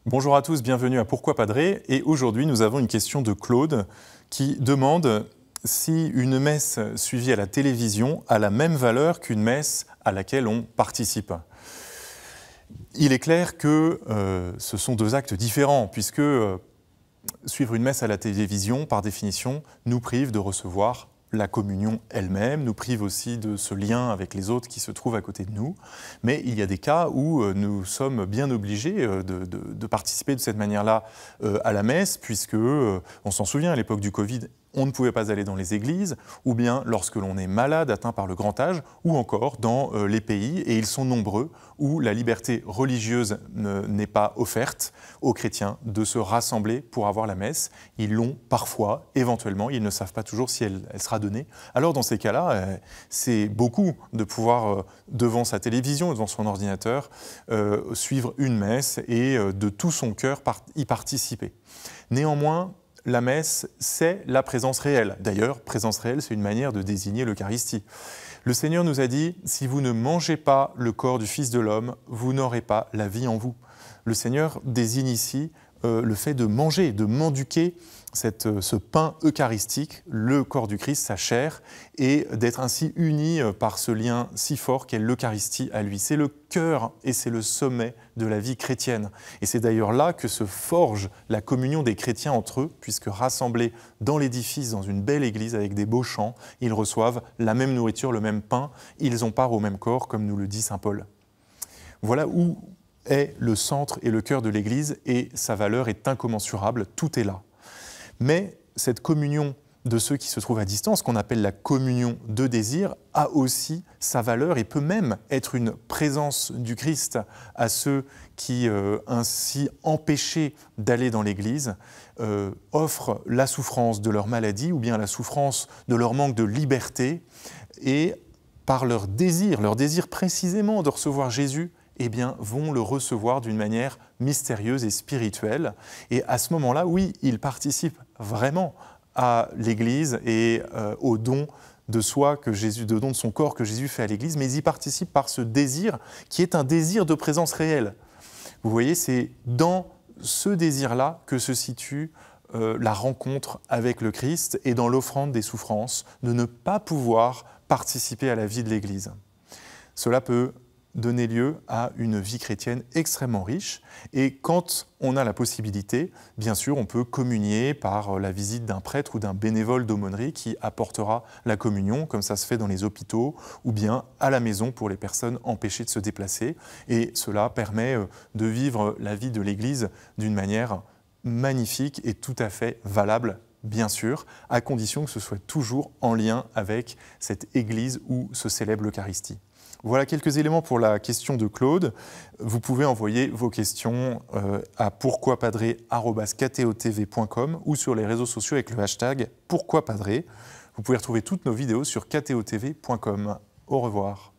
Bonjour à tous, bienvenue à Pourquoi Padré. Et aujourd'hui, nous avons une question de Claude qui demande si une messe suivie à la télévision a la même valeur qu'une messe à laquelle on participe. Il est clair que ce sont deux actes différents, puisque suivre une messe à la télévision, par définition, nous prive de recevoir la communion elle-même, nous prive aussi de ce lien avec les autres qui se trouvent à côté de nous. Mais il y a des cas où nous sommes bien obligés de participer de cette manière-là à la messe, puisque, on s'en souvient, à l'époque du Covid, on ne pouvait pas aller dans les églises, ou bien lorsque l'on est malade, atteint par le grand âge, ou encore dans les pays, et ils sont nombreux, où la liberté religieuse n'est pas offerte aux chrétiens de se rassembler pour avoir la messe. Ils l'ont parfois, éventuellement, ils ne savent pas toujours si elle sera donnée. Alors dans ces cas-là, c'est beaucoup de pouvoir, devant sa télévision, devant son ordinateur, suivre une messe et de tout son cœur y participer. Néanmoins, la messe, c'est la présence réelle. D'ailleurs, présence réelle, c'est une manière de désigner l'Eucharistie. Le Seigneur nous a dit, si vous ne mangez pas le corps du Fils de l'homme, vous n'aurez pas la vie en vous. Le Seigneur désigne ici le fait de manger, de mendiquer ce pain eucharistique, le corps du Christ, sa chair, et d'être ainsi unis par ce lien si fort qu'est l'Eucharistie à lui. C'est le cœur et c'est le sommet de la vie chrétienne. Et c'est d'ailleurs là que se forge la communion des chrétiens entre eux, puisque rassemblés dans l'édifice, dans une belle église avec des beaux chants, ils reçoivent la même nourriture, le même pain, ils ont part au même corps, comme nous le dit saint Paul. Voilà où est le centre et le cœur de l'Église, et sa valeur est incommensurable, tout est là. Mais cette communion de ceux qui se trouvent à distance, qu'on appelle la communion de désir, a aussi sa valeur et peut même être une présence du Christ à ceux qui, ainsi empêchés d'aller dans l'Église, offrent la souffrance de leur maladie ou bien la souffrance de leur manque de liberté, et par leur désir précisément de recevoir Jésus, eh bien, vont le recevoir d'une manière mystérieuse et spirituelle. Et à ce moment-là, oui, ils participent vraiment à l'Église et au don de soi que Jésus, de don de son corps que Jésus fait à l'Église, mais ils y participent par ce désir qui est un désir de présence réelle. Vous voyez, c'est dans ce désir-là que se situe la rencontre avec le Christ et dans l'offrande des souffrances, de ne pas pouvoir participer à la vie de l'Église. Cela peut donner lieu à une vie chrétienne extrêmement riche. Et quand on a la possibilité, bien sûr, on peut communier par la visite d'un prêtre ou d'un bénévole d'aumônerie qui apportera la communion, comme ça se fait dans les hôpitaux, ou bien à la maison pour les personnes empêchées de se déplacer. Et cela permet de vivre la vie de l'Église d'une manière magnifique et tout à fait valable, bien sûr, à condition que ce soit toujours en lien avec cette Église où se célèbre l'Eucharistie. Voilà quelques éléments pour la question de Claude. Vous pouvez envoyer vos questions à pourquoipadré@ktotv.com ou sur les réseaux sociaux avec le hashtag pourquoipadré. Vous pouvez retrouver toutes nos vidéos sur ktotv.com. Au revoir.